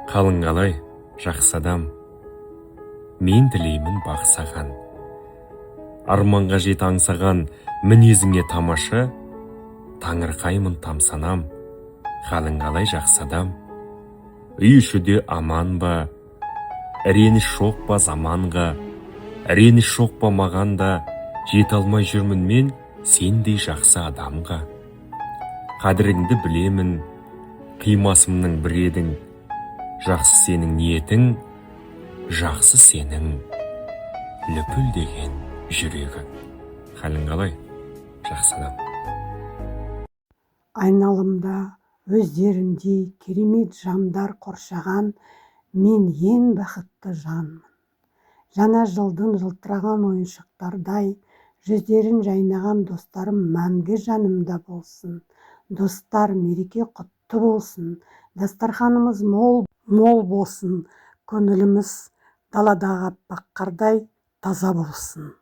Қалың қалай, жақсы адам, мен тілеймін бақ саған. Арманға жет аңсаған мінезіңе тамаша, таңырқаймын тамсанам. Қалың қалай, жақсы адам, үй ішіде аман ба, реніш жоқ па заманға, реніш жоқ па маған да, жете алмай жүрмін мен сендей жақсы адамға. Қадіріңді білемін, қимасымның бір едің, жақсы сенің ниетің, жақсы сенің лүпілдеген жүрегің. Халің қалай, жақсы адам? Айналымда өздеріндей керемет жандар қоршаған мен ең бақытты жанмын. Жаңа жылдың жылтыраған ойыншықтардай жүздерін жайнаған достарым мәңгі жанымда болсын. Достар, мереке құтты болсын, дастарханымыз мол болсын, көңіліміз даладағы аппақ қардай таза болсын.